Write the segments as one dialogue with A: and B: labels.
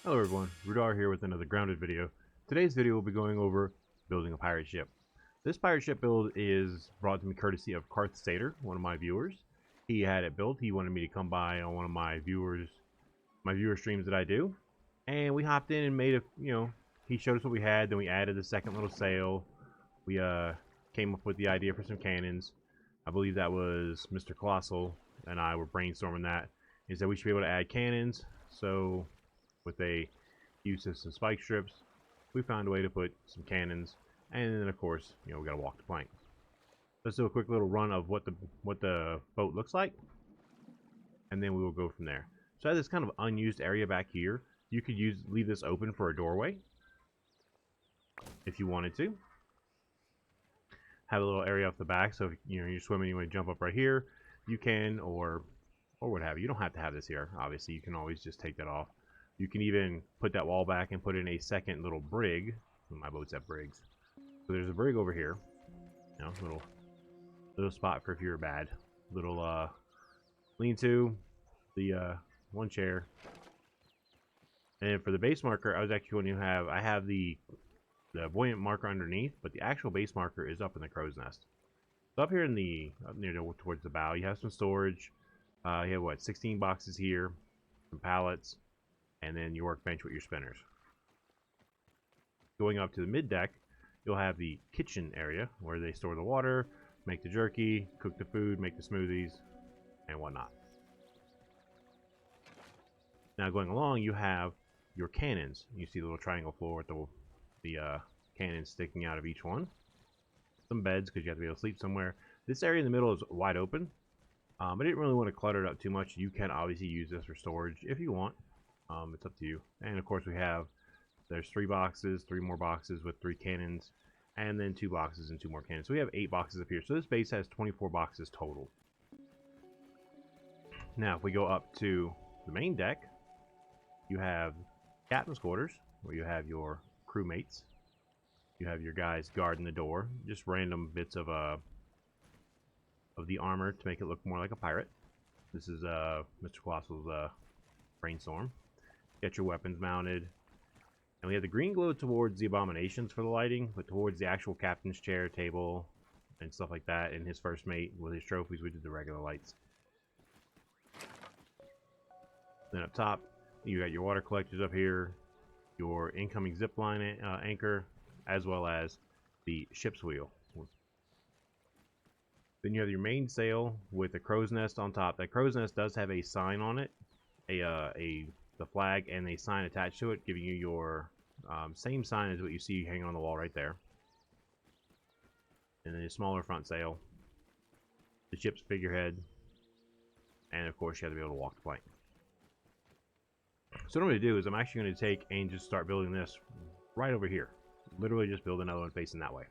A: Hello everyone, Rudar here with another grounded video. Today's video will be going over building a pirate ship. This pirate ship build is brought to me courtesy of Carth Sader, one of my viewers. He had it built. He wanted me to come by on one of my viewer streams that I do. And we hopped in and made he showed us what we had, then we added the second little sail. We came up with the idea for some cannons. I believe that was Mr. Colossal and I were brainstorming that. Is that we should be able to add cannons. So with a use of some spike strips, we found a way to put some cannons, and then of course, we gotta walk the plank. Let's do a quick little run of what the boat looks like, and then we will go from there. So I have this kind of unused area back here. You could leave this open for a doorway if you wanted to. Have a little area off the back, so if you're swimming, you want to jump up right here, you can, or what have you. You don't have to have this here. Obviously, you can always just take that off. You can even put that wall back and put in a second little brig. My boat's at brigs. So there's a brig over here. Little spot for if you're bad. Little lean-to, the one chair. And for the base marker, I was actually going to I have the buoyant marker underneath, but the actual base marker is up in the crow's nest. So up here in towards the bow, you have some storage. You have 16 boxes here, some pallets, and then your workbench with your spinners. Going up to the mid deck, you'll have the kitchen area where they store the water, make the jerky, cook the food, make the smoothies, and whatnot. Now going along, you have your cannons. You see the little triangle floor with the cannons sticking out of each one. Some beds because you have to be able to sleep somewhere. This area in the middle is wide open. I didn't really want to clutter it up too much. You can obviously use this for storage if you want. It's up to you. And of course there's 3 boxes, 3 more boxes with 3 cannons, and then 2 boxes and 2 more cannons. So we have 8 boxes up here. So this base has 24 boxes total. Now if we go up to the main deck, you have captain's quarters where you have your crewmates. You have your guys guarding the door. Just random bits of the armor to make it look more like a pirate. This is Mr. Colossal's brainstorm. Get your weapons mounted. And we have the green glow towards the Abominations for the lighting, but towards the actual captain's chair, table, and stuff like that, and his first mate with his trophies, we did the regular lights. Then up top, you got your water collectors up here, your incoming zipline anchor, as well as the ship's wheel. Then you have your main sail with the crow's nest on top. That crow's nest does have a sign on it, the flag and a sign attached to it, giving you your same sign as what you see hanging on the wall right there. And then a smaller front sail, the ship's figurehead, and of course you have to be able to walk the plank. So what I'm going to do is I'm actually going to take and just start building this right over here. Literally just build another one facing that way.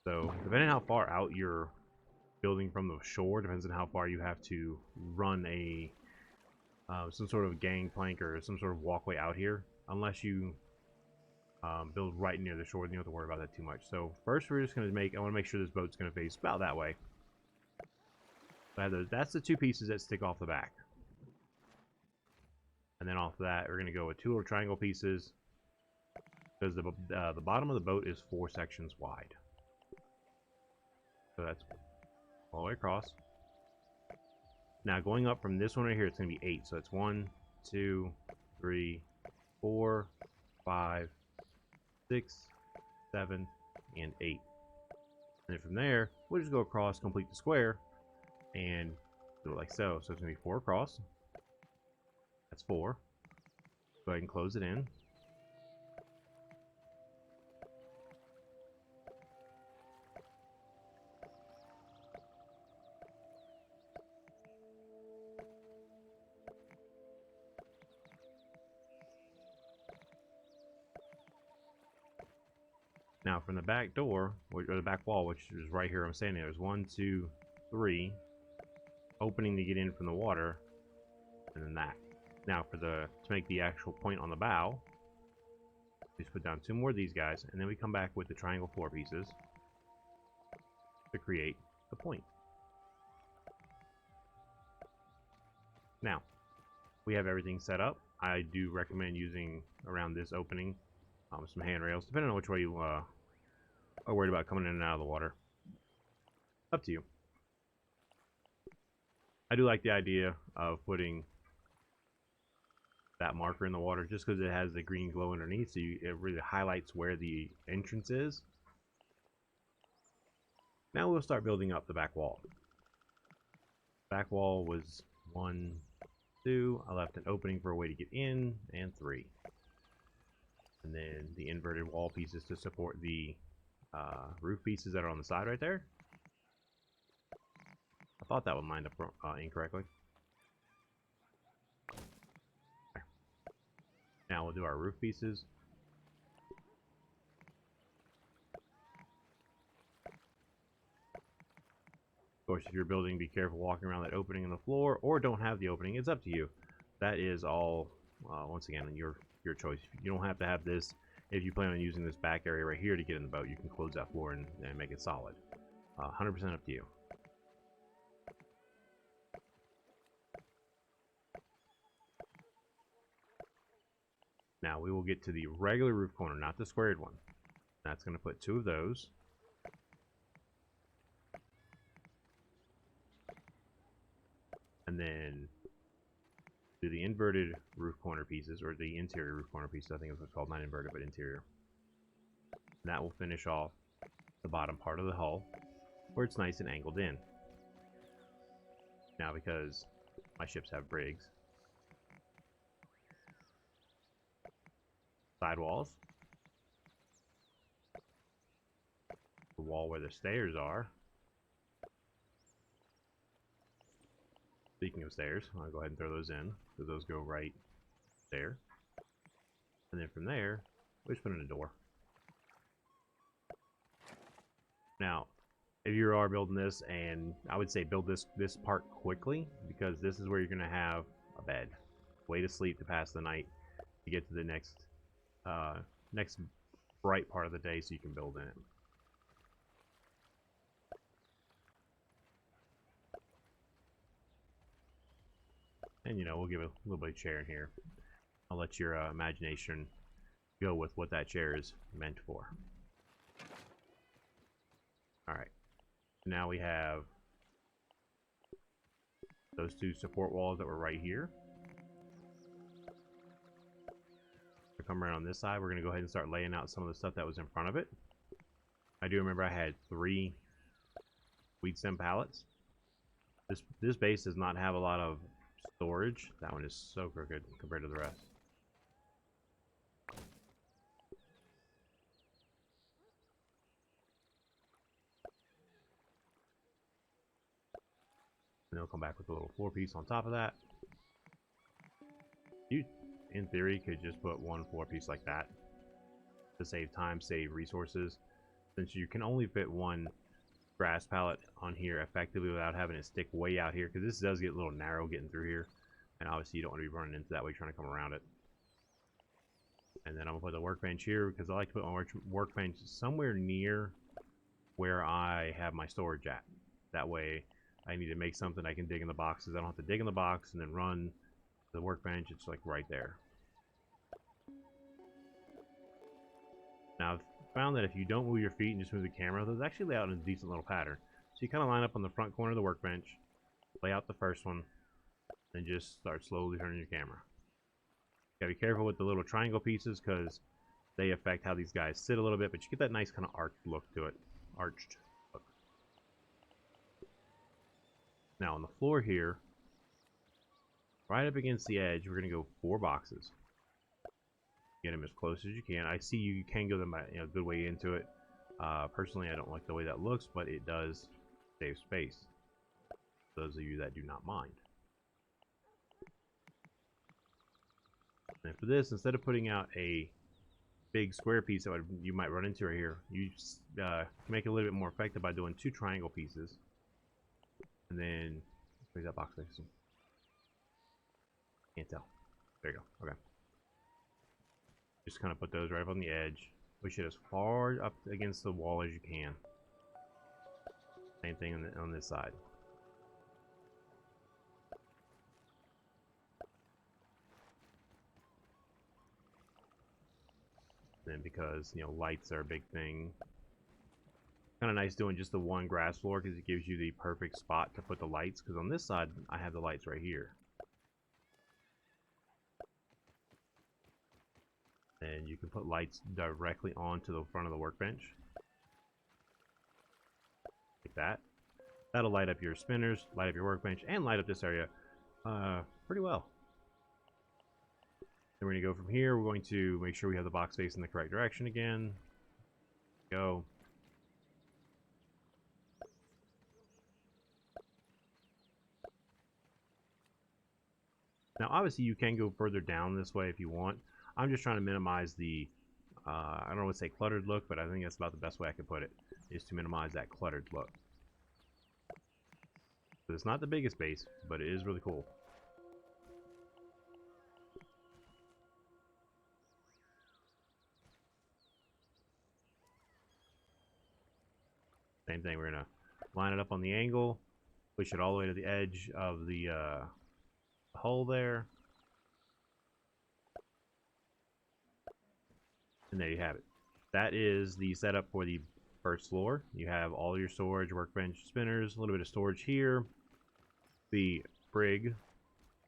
A: So depending on how far out you're building from the shore, depends on how far you have to run some sort of gangplank or some sort of walkway out here. Unless you build right near the shore, you don't have to worry about that too much. So first we're just going to I want to make sure this boat's going to face about that way. That's the 2 pieces that stick off the back. And then off that, we're going to go with 2 little triangle pieces, because the bottom of the boat is 4 sections wide. So that's all the way across. Now going up from this one right here, it's going to be 8. So it's 1, 2, 3, 4, 5, 6, 7, and 8. And then from there, we'll just go across, complete the square, and do it like so. So it's going to be 4 across. That's 4. Go ahead and close it in. Now from the back door, or the back wall, which is right here I'm standing, there's 1, 2, 3 opening to get in from the water, and then that. Now to make the actual point on the bow, just put down 2 more of these guys, and then we come back with the triangle floor pieces to create the point. Now, we have everything set up. I do recommend using around this opening some handrails, depending on which way you are worried about coming in and out of the water. Up to you. I do like the idea of putting that marker in the water just because it has the green glow underneath, so it really highlights where the entrance is. Now we'll start building up the back wall. Back wall was 1, 2. I left an opening for a way to get in, and 3. And then the inverted wall pieces to support the roof pieces that are on the side right there. I thought that would line up incorrectly. Okay. Now we'll do our roof pieces. Of course, if you're building, be careful walking around that opening in the floor, or don't have the opening. It's up to you. That is all, once again, your choice. You don't have to have this. If you plan on using this back area right here to get in the boat, you can close that floor and make it solid. 100% up to you. Now we will get to the regular roof corner, not the squared one. That's going to put 2 of those. And then do the inverted roof corner pieces, or the interior roof corner pieces. I think it was called, not inverted, but interior. And that will finish off the bottom part of the hull, where it's nice and angled in. Now, because my ships have brigs, sidewalls, the wall where the stairs are. Speaking of stairs, I'll go ahead and throw those in, because those go right there. And then from there, we just put in a door. Now, if you are building this, and I would say build this part quickly, because this is where you're going to have a bed, way to sleep to pass the night, to get to the next bright part of the day, so you can build in it. And, you know, we'll give it a little bit of chair in here. I'll let your imagination go with what that chair is meant for. Alright. Now we have those 2 support walls that were right here. To come around on this side, we're going to go ahead and start laying out some of the stuff that was in front of it. I do remember I had 3 weed stem pallets. This base does not have a lot of storage. That one is so crooked compared to the rest. And they'll come back with a little floor piece on top of that. You, in theory, could just put 1 floor piece like that to save time, save resources. Since you can only fit 1 grass pallet on here effectively without having it stick way out here, because this does get a little narrow getting through here, and obviously you don't want to be running into that way trying to come around it. And then I'm gonna put the workbench here, because I like to put my workbench somewhere near where I have my storage at. That way, I need to make something, I can dig in the boxes. I don't have to dig in the box and then run the workbench. It's like right there. Now, I've found that if you don't move your feet and just move the camera, those actually lay out in a decent little pattern. So you kind of line up on the front corner of the workbench, lay out the first one, then just start slowly turning your camera. You gotta be careful with the little triangle pieces, because they affect how these guys sit a little bit, but you get that nice kind of arched look to it. Arched look. Now on the floor here, right up against the edge, we're gonna go 4 boxes. Get them as close as you can. I see you can go them a good way into it. Personally, I don't like the way that looks, but it does save space. Those of you that do not mind. And for this, instead of putting out a big square piece that you might run into right here, you make it a little bit more effective by doing 2 triangle pieces. And then, where's that box facing? Can't tell. There you go. Okay. Just kind of put those right up on the edge. Push it as far up against the wall as you can. Same thing on this side. basement because, you know, lights are a big thing. Kind of nice doing just the one grass floor because it gives you the perfect spot to put the lights, because on this side I have the lights right here. And you can put lights directly onto the front of the workbench. Like that. That'll light up your spinners, light up your workbench, and light up this area pretty well. Then we're going to go from here. We're going to make sure we have the box face in the correct direction again. Go. Now, obviously, you can go further down this way if you want. I'm just trying to minimize the, I don't want to say cluttered look, but I think that's about the best way I could put it, is to minimize that cluttered look. So it's not the biggest base, but it is really cool. Same thing, we're going to line it up on the angle, push it all the way to the edge of the hole there. And there you have it. That is the setup for the first floor. You have all your storage, workbench, spinners, a little bit of storage here. The brig.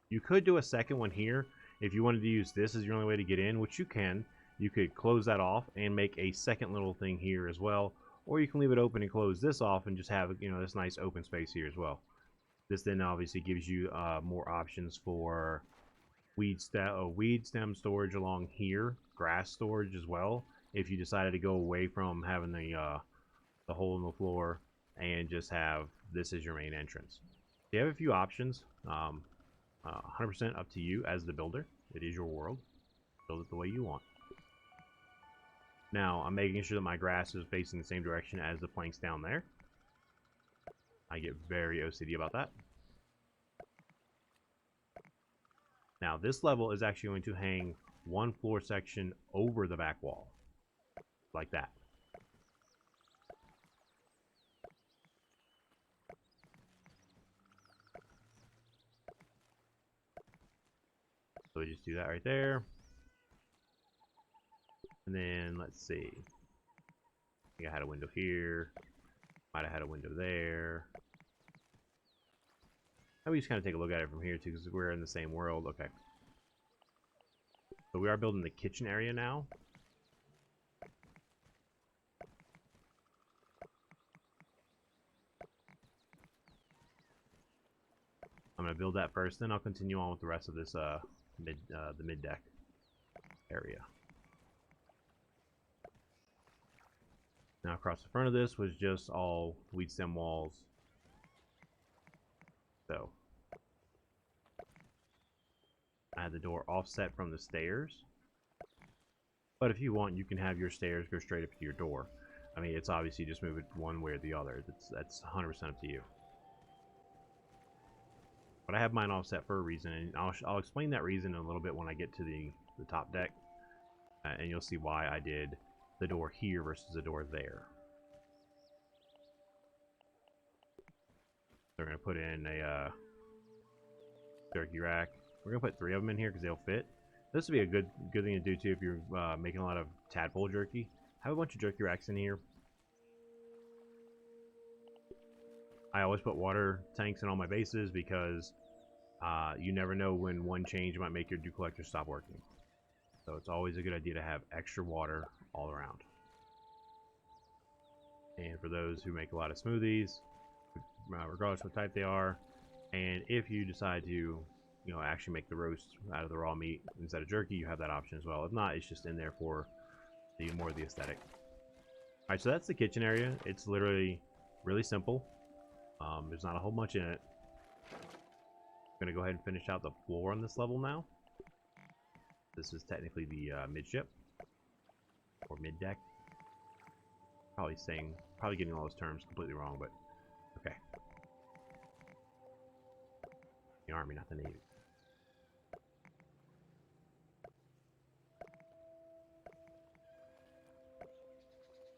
A: You could do a second one here if you wanted to use this as your only way to get in, which you can. You could close that off and make a second little thing here as well. Or you can leave it open and close this off and just have, you know, this nice open space here as well. This then obviously gives you more options for weed stem storage along here, grass storage as well. If you decided to go away from having the hole in the floor and just have this as your main entrance, you have a few options. 100% up to you as the builder. It is your world. Build it the way you want. Now, I'm making sure that my grass is facing the same direction as the planks down there. I get very OCD about that. Now, this level is actually going to hang one floor section over the back wall. Like that. So we just do that right there. And then, let's see. I think I had a window here. Might have had a window there. And we just kind of take a look at it from here too, because we're in the same world. Okay. So we are building the kitchen area now. I'm going to build that first, then I'll continue on with the rest of this the mid deck area. Now across the front of this was just all weed stem walls. So I had the door offset from the stairs. But if you want, you can have your stairs go straight up to your door. I mean, it's obviously just move it one way or the other. That's 100% up to you. But I have mine offset for a reason, and I'll explain that reason in a little bit when I get to the top deck. And you'll see why I did the door here versus the door there. They're going to put in a jerky rack. We're going to put 3 of them in here because they'll fit. This would be a good thing to do too if you're making a lot of tadpole jerky. Have a bunch of jerky racks in here. I always put water tanks in all my bases because you never know when one change might make your dew collector stop working. So it's always a good idea to have extra water all around. And for those who make a lot of smoothies, regardless of what type they are, and if you decide to, you know, actually make the roast out of the raw meat instead of jerky, you have that option as well. If not, it's just in there for the more of the aesthetic. All right, so that's the kitchen area. It's literally really simple. There's not a whole bunch in it. I'm going to go ahead and finish out the floor on this level now. This is technically the midship or mid deck. Probably getting all those terms completely wrong, but okay. The Army, not the Navy.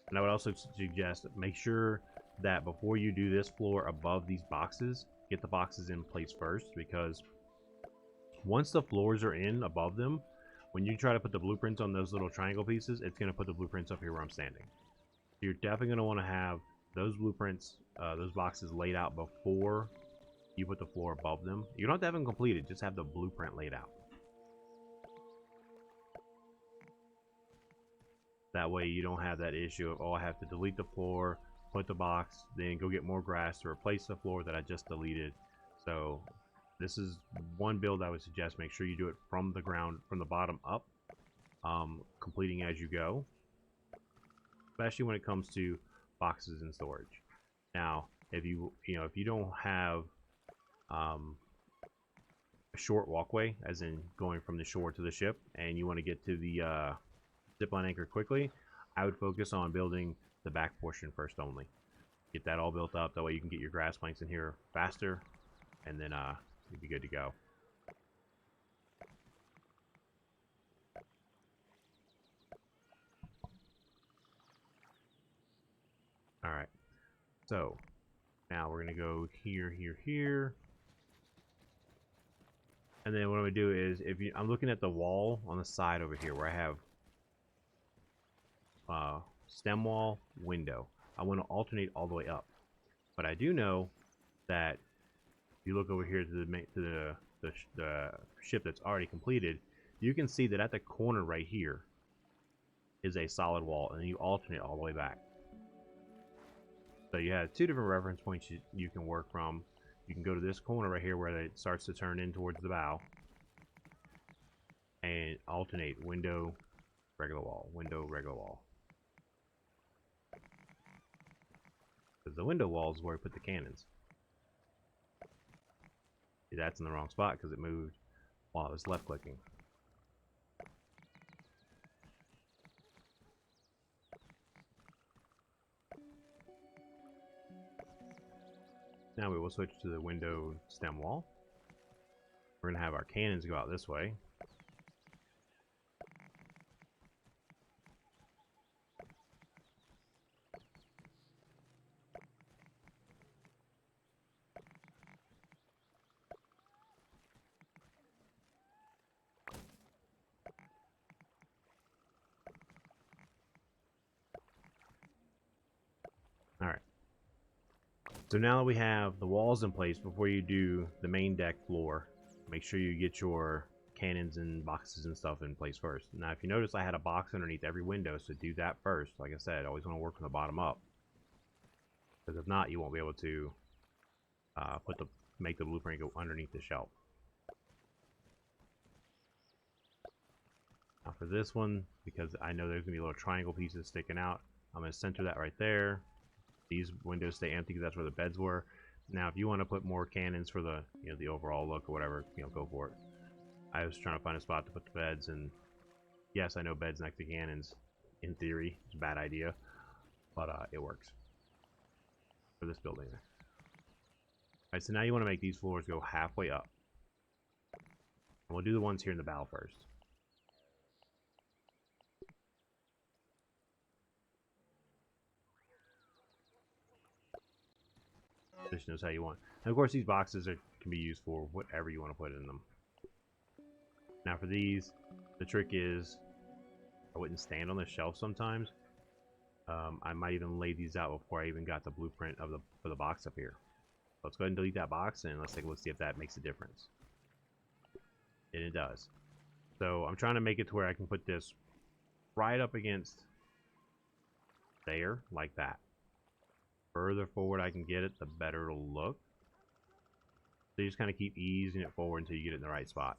A: And I would also suggest make sure that before you do this floor above these boxes, get the boxes in place first, because once the floors are in above them, when you try to put the blueprints on those little triangle pieces, it's going to put the blueprints up here where I'm standing. You're definitely going to want to have those blueprints, those boxes laid out before you put the floor above them. You don't have to have them completed, just have the blueprint laid out. That way you don't have that issue of, oh, I have to delete the floor, put the box, then go get more grass to replace the floor that I just deleted. So this is one build I would suggest. Make sure you do it from the ground, from the bottom up, completing as you go, especially when it comes to boxes and storage. Now, if you don't have a short walkway, as in going from the shore to the ship, and you want to get to the zipline anchor quickly, I would focus on building the back portion first only. Get that all built up, that way you can get your grass planks in here faster, and then you'll be good to go. Alright, so now we're going to go here, here, here. And then what I'm going to do is, I'm looking at the wall on the side over here where I have stem wall, window. I want to alternate all the way up. But I do know that if you look over here to the ship that's already completed, you can see that at the corner right here is a solid wall, and then you alternate all the way back. So you have two different reference points you can work from. You can go to this corner right here where it starts to turn in towards the bow, and alternate window, regular wall, window, regular wall. Because the window wall is where we put the cannons. See, that's in the wrong spot because it moved while I was left clicking. Now we will switch to the window stem wall. We're going to have our cannons go out this way. Alright. So now that we have the walls in place, before you do the main deck floor, make sure you get your cannons and boxes and stuff in place first. Now if you notice, I had a box underneath every window, so do that first. Like I said, always want to work from the bottom up, because if not, you won't be able to make the blueprint go underneath the shelf. Now for this one, because I know there's going to be little triangle pieces sticking out, I'm going to center that right there. These windows stay empty because that's where the beds were. Now if you want to put more cannons for the the overall look or whatever, go for it. I was trying to find a spot to put the beds, and yes, I know beds next to cannons, in theory, it's a bad idea, but it works for this building. Alright, so now you want to make these floors go halfway up. And we'll do the ones here in the bow first. Just knows how you want. And of course, these boxes can be used for whatever you want to put in them. Now for these, the trick is I wouldn't stand on the shelf sometimes. I might even lay these out before I even got the blueprint for the box up here. So let's go ahead and delete that box, and let's take a look, see if that makes a difference. And it does. So I'm trying to make it to where I can put this right up against there, like that. Further forward I can get it, the better it'll look. So you just kind of keep easing it forward until you get it in the right spot.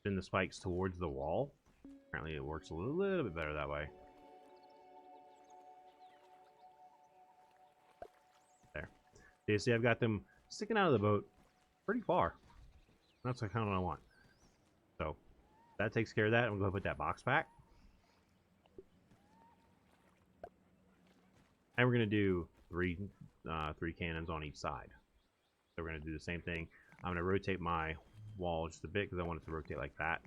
A: Spin the spikes towards the wall. Apparently it works a little bit better that way. There. So you see I've got them sticking out of the boat pretty far. That's kind of what I want. So that takes care of that. I'm going to put that box back. And we're going to do three cannons on each side. So we're going to do the same thing. I'm going to rotate my wall just a bit because I want it to rotate like that.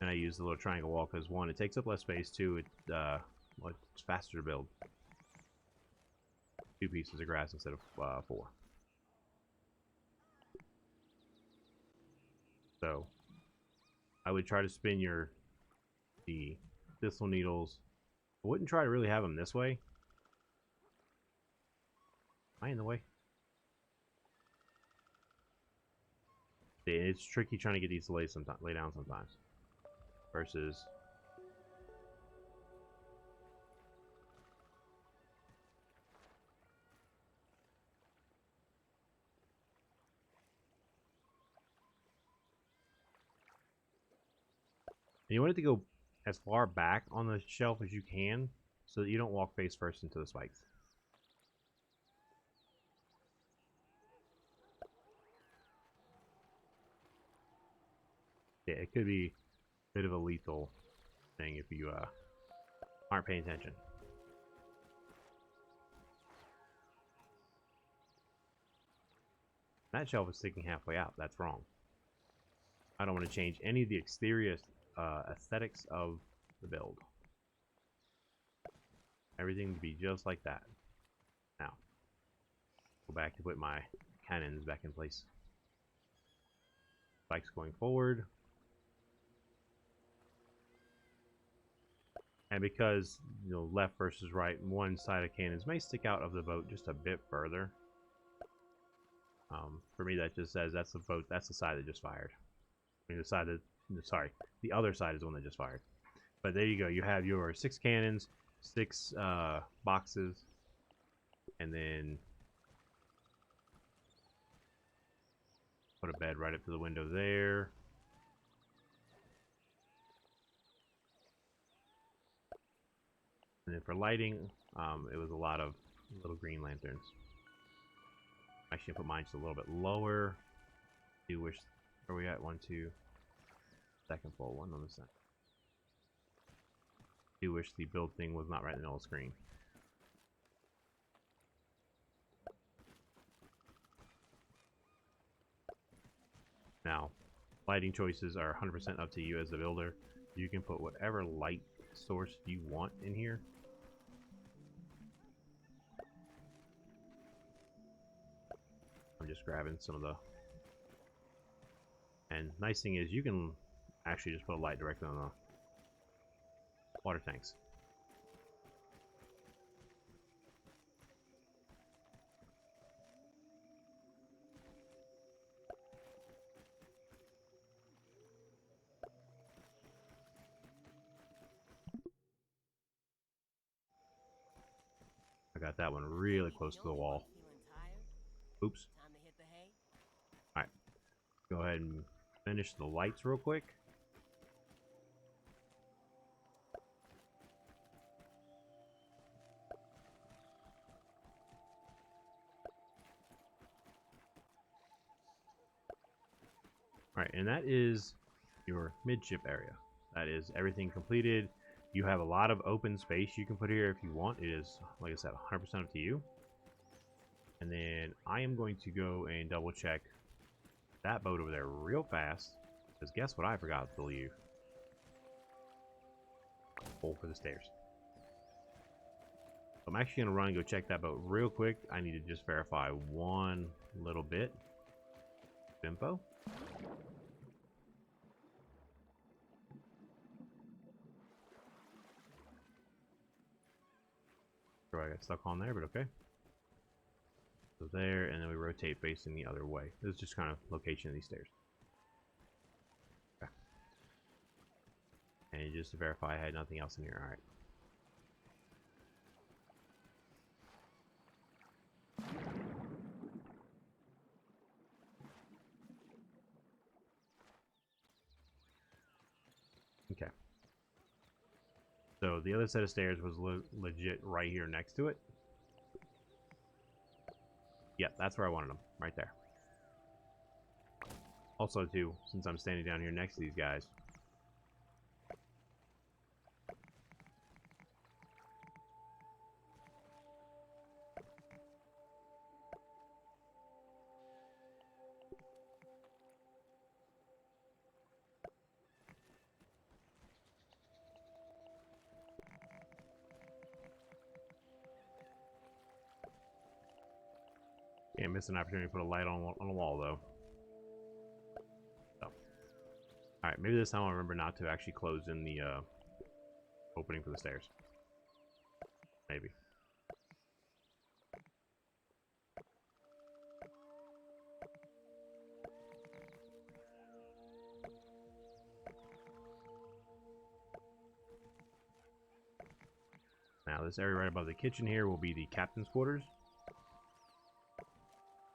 A: And I use the little triangle wall because, one, it takes up less space. Two, it's faster to build. 2 pieces of grass instead of 4. So I would try to spin the thistle needles. I wouldn't try to really have them this way. Am I in the way? Yeah, it's tricky trying to get these to lay down sometimes. Versus and you want it to go as far back on the shelf as you can so that you don't walk face first into the spikes. Yeah, it could be a bit of a lethal thing if you aren't paying attention. That shelf is sticking halfway out. That's wrong. I don't want to change any of the exterior aesthetics of the build. Everything to be just like that. Now, go back to put my cannons back in place. Spikes going forward. And because, you know, left versus right, one side of cannons may stick out of the boat just a bit further. For me, that just says that's the boat. That's the side that just fired. I mean, the side that, sorry, the other side is the one that just fired. But there you go. You have your 6 cannons, 6 boxes, and then put a bed right up to the window there. And then for lighting, it was a lot of little green lanterns. Actually, put mine just a little bit lower. Do wish, where are we at? 1, 2, second full one on the side. Do wish the build thing was not right in the middle of the screen. Now, lighting choices are 100% up to you as the builder. You can put whatever light source you want in here. I'm just grabbing some of the... And nice thing is you can actually just put a light directly on the water tanks. I got that one really close to the wall. Oops. Alright. Go ahead and finish the lights real quick. Alright, and that is your midship area. That is everything completed. You have a lot of open space you can put here if you want. It is, like I said, 100% up to you. And then I am going to go and double check that boat over there real fast. Because guess what I forgot to leave? Hole for the stairs. I'm actually going to run and go check that boat real quick. I need to just verify one little bit of info. Sure, I got stuck on there, but okay. So there, and then we rotate facing the other way. This is just kind of location of these stairs. Okay. And just to verify I had nothing else in here. Alright. Okay. So the other set of stairs was legit right here next to it. Yep, that's where I wanted them. Right there. Also, too, since I'm standing down here next to these guys. Can't miss an opportunity to put a light on a wall, though. So, maybe this time I'll remember not to actually close in the opening for the stairs. Maybe. Now this area right above the kitchen here will be the captain's quarters.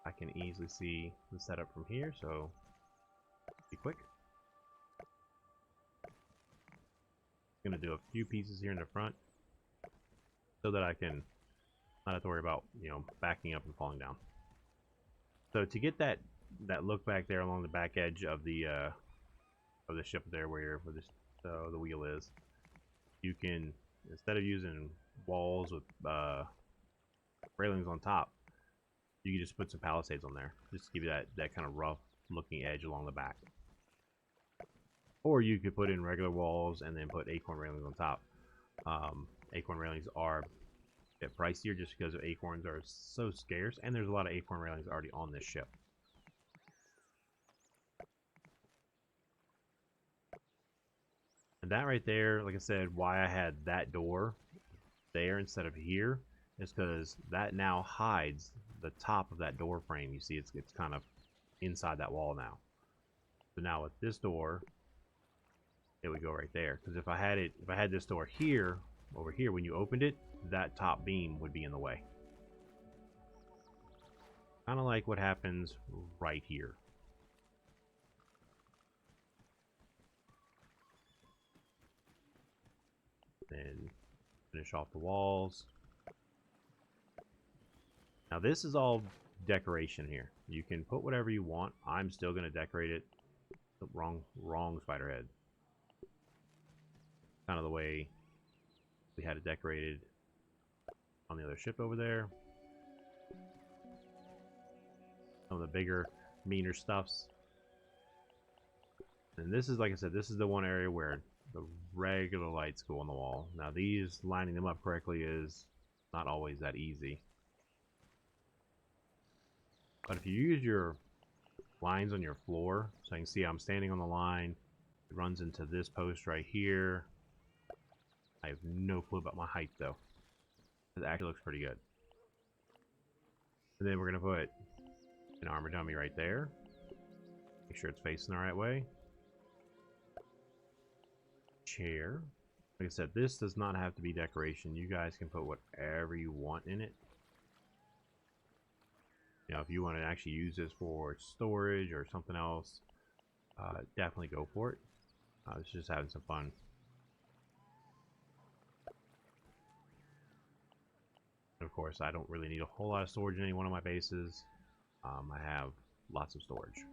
A: I can easily see the setup from here, so be quick. I'm gonna do a few pieces here in the front so that I can not have to worry about, you know, backing up and falling down. So to get that look back there along the back edge of the ship there where the wheel is, you can, instead of using walls with railings on top, you can just put some palisades on there, just to give you that kind of rough looking edge along the back. Or you could put in regular walls and then put acorn railings on top. Acorn railings are a bit pricier just because acorns are so scarce, and there's a lot of acorn railings already on this ship. And that right there, like I said, why I had that door there instead of here is because that now hides the top of that door frame. You see, it's kind of inside that wall now. So now with this door, it would go right there. Because if I had this door here, over here, when you opened it, that top beam would be in the way. Kind of like what happens right here. Then finish off the walls. Now this is all decoration here. You can put whatever you want. I'm still going to decorate it. Wrong spider head. Kind of the way we had it decorated on the other ship over there. Some of the bigger, meaner stuffs. And this is, like I said, this is the one area where the regular lights go on the wall. Now these, lining them up correctly is not always that easy. But if you use your lines on your floor, so you can see I'm standing on the line, it runs into this post right here. I have no clue about my height though. It actually looks pretty good. And then we're going to put an armor dummy right there. Make sure it's facing the right way. Chair. Like I said, this does not have to be decoration. You guys can put whatever you want in it. You know, if you want to actually use this for storage or something else, definitely go for it. It's just having some fun. And of course, I don't really need a whole lot of storage in any one of my bases. I have lots of storage.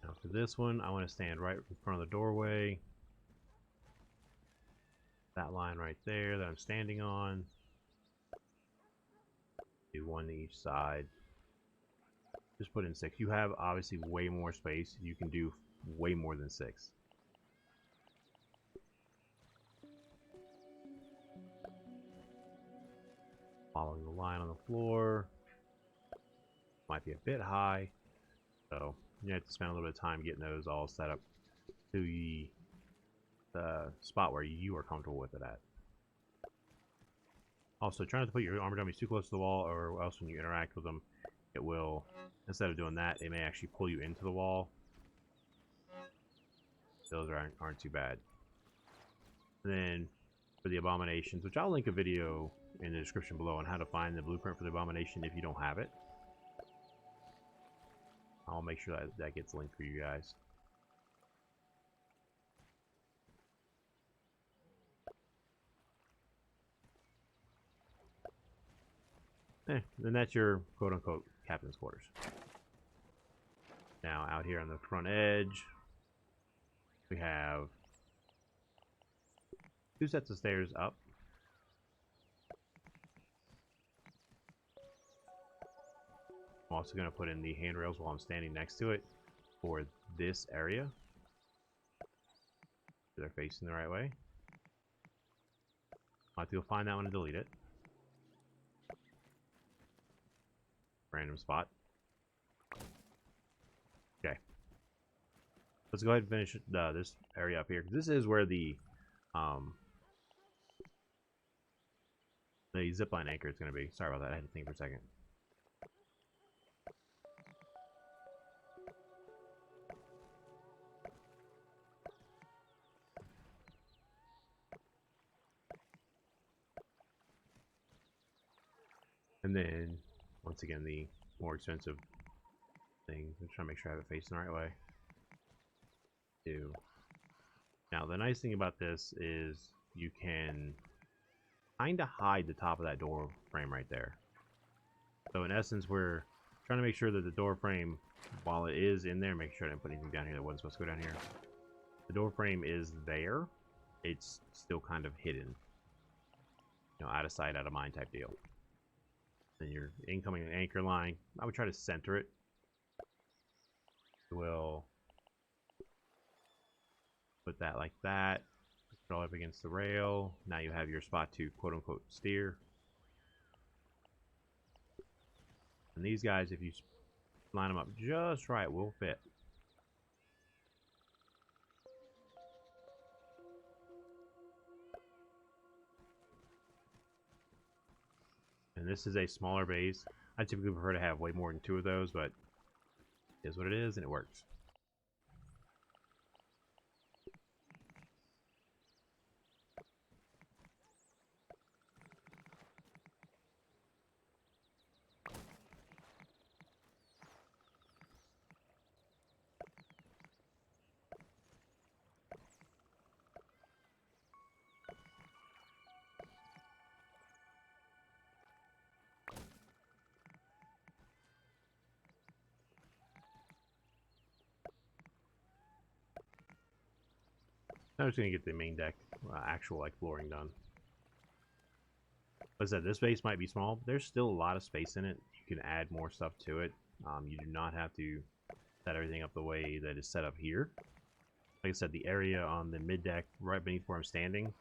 A: Now for this one, I want to stand right in front of the doorway. That line right there that I'm standing on. Do one to each side. Just put in 6. You have obviously way more space. You can do way more than 6. Following the line on the floor. Might be a bit high. So you have to spend a little bit of time getting those all set up to the spot where you are comfortable with it at. Also, try not to put your armor dummies too close to the wall, or else when you interact with them, it will, instead of doing that, it may actually pull you into the wall. Those aren't too bad. And then for the Abominations, which I'll link a video in the description below on how to find the blueprint for the Abomination if you don't have it. I'll make sure that gets linked for you guys. Then that's your quote-unquote captain's quarters. Now out here on the front edge, we have 2 sets of stairs up. I'm also going to put in the handrails while I'm standing next to it for this area. They're facing the right way. I'll have to go find that one and delete it. Random spot. Okay. Let's go ahead and finish this area up here. This is where the zipline anchor is going to be. Sorry about that. I had to think for a second. And then, once again, the more expensive thing. I'm trying to make sure I have it facing the right way. Now, the nice thing about this is you can kind of hide the top of that door frame right there. So, in essence, we're trying to make sure that the door frame, while it is in there, make sure I didn't put anything down here that wasn't supposed to go down here. The door frame is there. It's still kind of hidden. You know, out of sight, out of mind type deal. Then your incoming anchor line, I would try to center it. We'll put that like that. Put it all up against the rail. Now you have your spot to quote-unquote steer. And these guys, if you line them up just right, will fit. And this is a smaller base. I typically prefer to have way more than 2 of those, but it is what it is, and it works. I'm just going to get the main deck actual like flooring done. Like I said, this base might be small, but there's still a lot of space in it. You can add more stuff to it. You do not have to set everything up the way that is set up here. Like I said, the area on the mid deck right beneath where I'm standing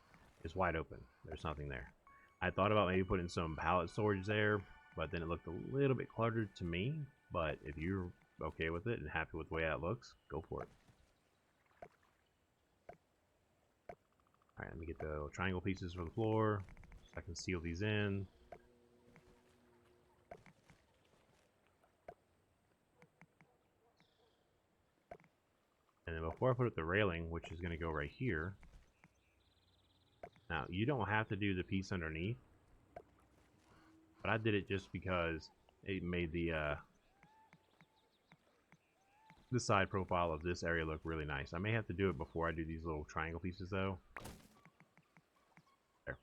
A: is wide open. There's nothing there. I thought about maybe putting some pallet storage there, but then it looked a little bit cluttered to me. But if you're okay with it and happy with the way that looks, go for it. Alright, let me get the little triangle pieces for the floor so I can seal these in. And then before I put up the railing, which is going to go right here. Now, you don't have to do the piece underneath, but I did it just because it made the side profile of this area look really nice. I may have to do it before I do these little triangle pieces though. There.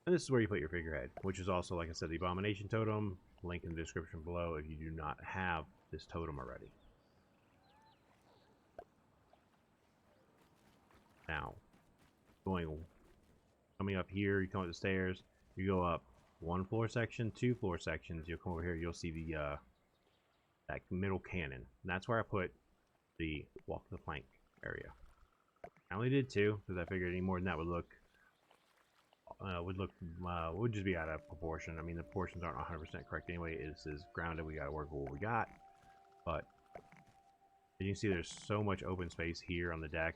A: And this is where you put your figurehead, which is also, like I said, the Abomination totem. Link in the description below if you do not have this totem already. Now, coming up here, you come up the stairs, you go up 1 floor section, 2 floor sections, you'll come over here, you'll see the that middle cannon. And that's where I put the walk the plank area. I only did 2 because I figured any more than that would just be out of proportion. I mean, the proportions aren't 100% correct anyway. This is grounded. We got to work with what we got. But as you can see, there's so much open space here on the deck.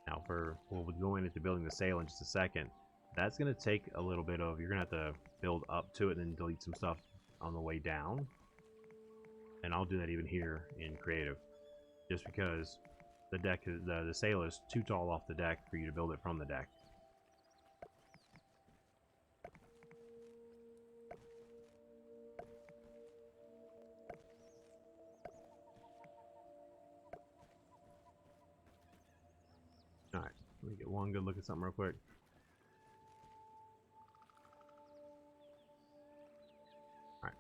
A: Now, we'll go into building the sail in just a second. That's going to take a little bit of, you're going to have to build up to it and then delete some stuff on the way down. And I'll do that even here in creative. Just because the deck, the sail is too tall off the deck for you to build it from the deck. Alright, let me get one good look at something real quick. Alright.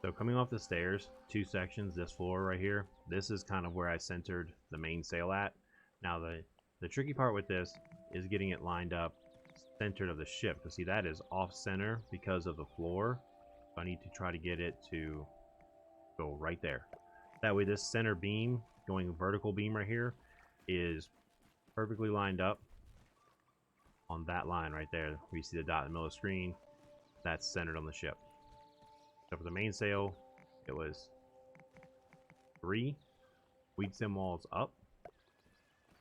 A: So coming off the stairs, 2 sections, this floor right here, this is kind of where I centered the main sail at. Now the tricky part with this is getting it lined up centered of the ship. Because see, that is off center because of the floor. So I need to try to get it to go right there. That way this center beam, going vertical beam right here, is perfectly lined up on that line right there. Where you see the dot in the middle of the screen, that's centered on the ship. So for the mainsail, it was 3 weed stem walls up.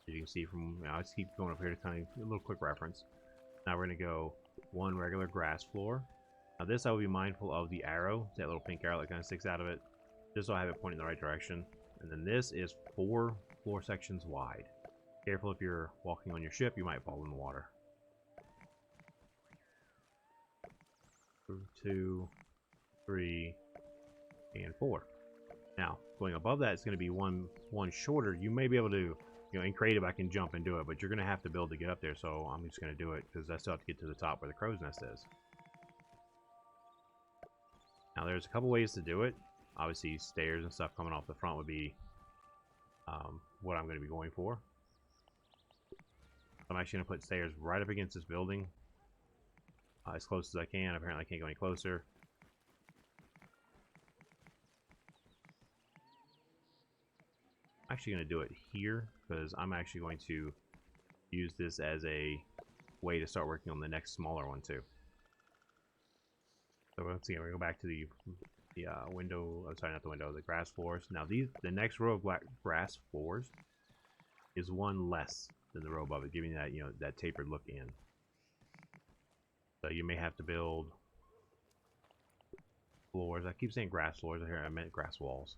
A: As you can see from, I just keep going up here to kind of a little quick reference. Now we're going to go 1 regular grass floor. Now this I will be mindful of the arrow, that little pink arrow that kind of sticks out of it, just so I have it pointing in the right direction. And then this is 4 floor sections wide. Careful, if you're walking on your ship, you might fall in the water. 2, 3, and 4. Now, going above that, it's going to be one shorter. You may be able to, in creative, I can jump and do it, but you're going to have to build to get up there, so I'm just going to do it, because I still have to get to the top where the crow's nest is. Now, there's a couple ways to do it. Obviously, stairs and stuff coming off the front would be what I'm going to be going for. I'm actually going to put stairs right up against this building, as close as I can. Apparently, I can't go any closer. I'm actually going to do it here, because I'm actually going to use this as a way to start working on the next smaller one too. So once again, we go back to the window. Oh, sorry, not the window. The grass floors. Now the next row of grass floors is 1 less than the row above it, giving that that tapered look in. So you may have to build floors. I keep saying grass floors. Here I meant grass walls.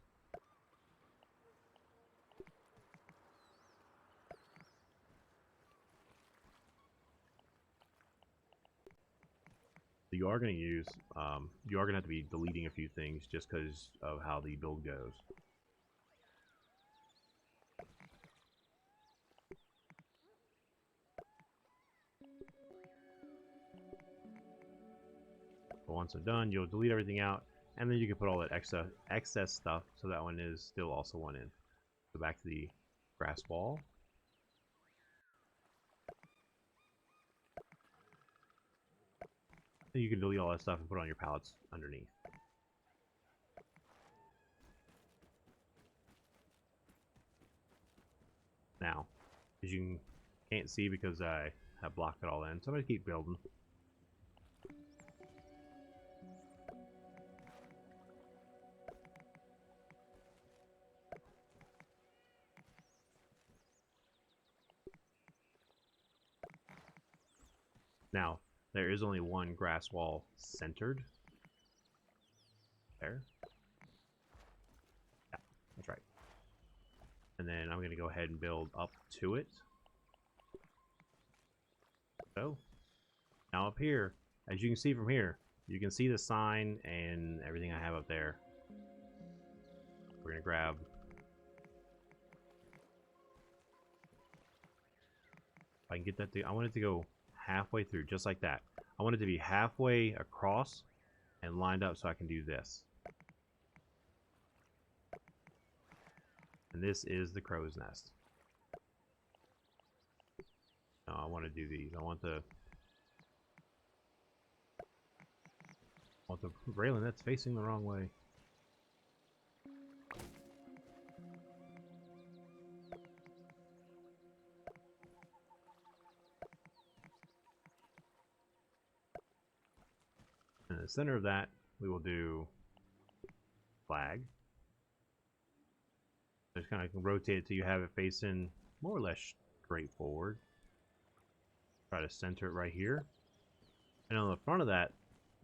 A: You are going to use, you are going to have to be deleting a few things just because of how the build goes. But once I'm done, you'll delete everything out, and then you can put all that excess stuff, so that one is still also one in. Go back to the grass wall. You can delete all that stuff and put it on your pallets underneath. Now, as you can't see because I have blocked it all in, so I'm going to keep building. Now, there is only 1 grass wall centered. There. Yeah, that's right. And then I'm going to go ahead and build up to it. So, now up here, as you can see from here, you can see the sign and everything I have up there. We're going to grab... If I can get that to... I want it to go halfway through, just like that. I want it to be halfway across and lined up so I can do this. And this is the crow's nest. Now I want to do these. I want the railing that's facing the wrong way. In the center of that, we will do flag. Just kind of rotate it till you have it facing more or less straight forward. Try to center it right here. And on the front of that,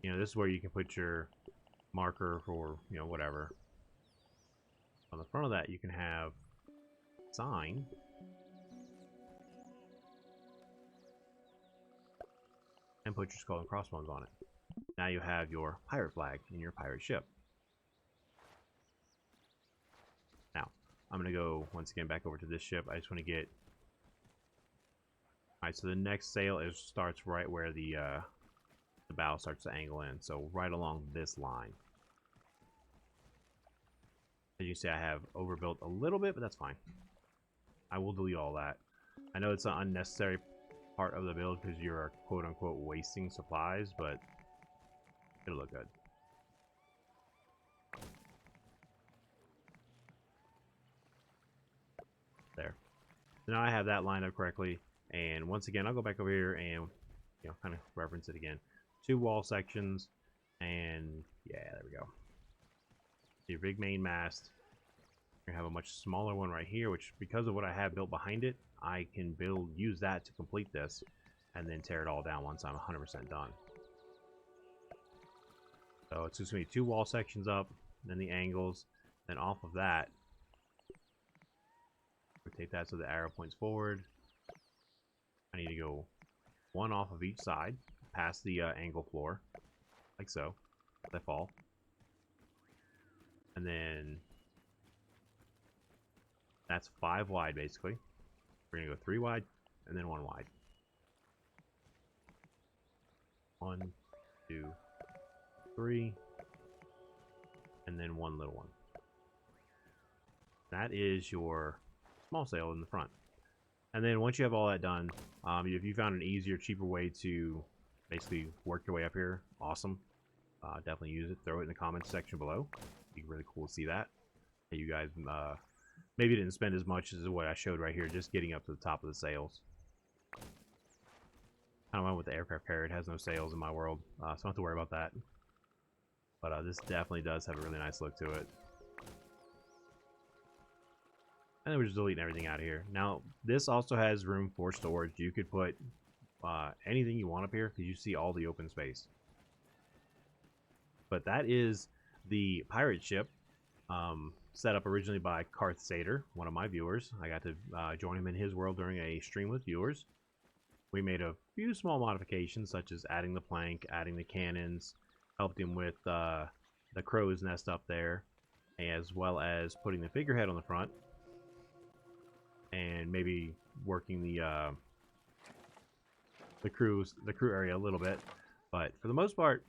A: this is where you can put your marker for, whatever. On the front of that, you can have sign. And put your skull and crossbones on it. Now you have your pirate flag in your pirate ship. Now, I'm going to go, once again, back over to this ship. I just want to get... Alright, so the next sail starts right where the bow starts to angle in. So right along this line. As you see, I have overbuilt a little bit, but that's fine. I will delete all that. I know it's an unnecessary part of the build because you're quote-unquote wasting supplies, but it'll look good. There. Now I have that lined up correctly. And once again, I'll go back over here and kind of reference it again. 2 wall sections, and yeah, there we go. Your big main mast. You're gonna have a much smaller one right here, which because of what I have built behind it, I can use that to complete this, and then tear it all down once I'm 100% done. So it's just gonna be 2 wall sections up, then the angles, then off of that, rotate that so the arrow points forward. I need to go 1 off of each side, past the angle floor, like so, as I fall. And then that's 5 wide, basically. We're going to go 3 wide, and then 1 wide. 1, 2, 3, and then 1 little one. That is your small sail in the front. And then once you have all that done, if you found an easier, cheaper way to basically work your way up here, awesome. Definitely use it. Throw it in the comments section below. It'd be really cool to see that. You guys maybe didn't spend as much as what I showed right here, just getting up to the top of the sails. I don't know with the aircraft carrier, it has no sails in my world, so I don't have to worry about that. But this definitely does have a really nice look to it. And then we're just deleting everything out of here. Now, this also has room for storage. You could put anything you want up here, because you see all the open space. But that is the pirate ship, set up originally by Carth Sader, one of my viewers. I got to join him in his world during a stream with viewers. We made a few small modifications, such as adding the plank, adding the cannons, helped him with the crow's nest up there, as well as putting the figurehead on the front, and maybe working the crew area a little bit. But for the most part,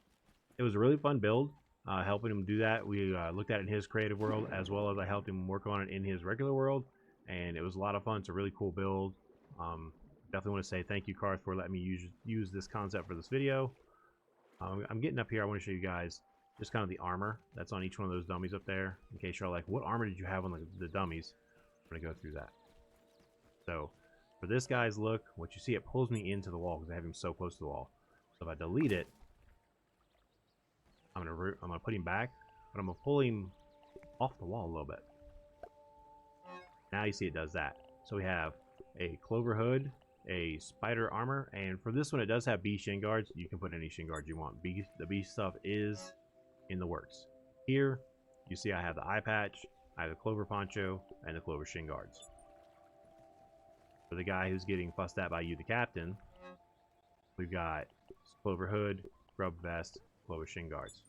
A: it was a really fun build. Helping him do that, we looked at it in his creative world, as well as I helped him work on it in his regular world, and it was a lot of fun. It's a really cool build. Definitely want to say thank you, Carth, for letting me use this concept for this video. I'm getting up here. I want to show you guys just kind of the armor that's on each one of those dummies up there, in case you're like, what armor did you have on the dummies? I'm going to go through that. So for this guy's look, what you see, it pulls me into the wall because I have him so close to the wall. So if I delete it, I'm gonna put him back, but I'm gonna pull him off the wall a little bit. Now you see it does that. So we have a clover hood, a spider armor, and for this one it does have bee shin guards. You can put any shin guards you want. The bee stuff is in the works. Here you see I have the eye patch, I have the clover poncho, and the clover shin guards. For the guy who's getting fussed at by you, the captain, we've got clover hood, grub vest, clover shin guards.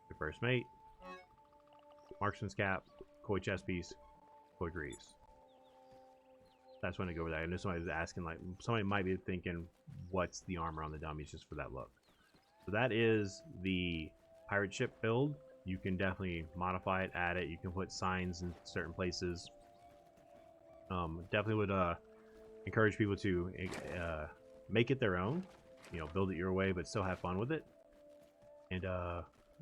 A: Your first mate, marksman's cap, koi chest piece, koi greaves. That's when I go with that. I know somebody's asking, like, somebody might be thinking, what's the armor on the dummies just for that look? So that is the pirate ship build. You can definitely modify it, add it. You can put signs in certain places. Definitely would encourage people to make it their own. Build it your way, but still have fun with it. And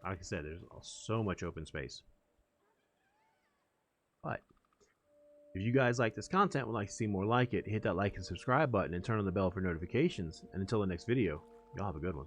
A: like I said, there's so much open space. But if you guys like this content, would like to see more like it, hit that like and subscribe button and turn on the bell for notifications. And until the next video, y'all have a good one.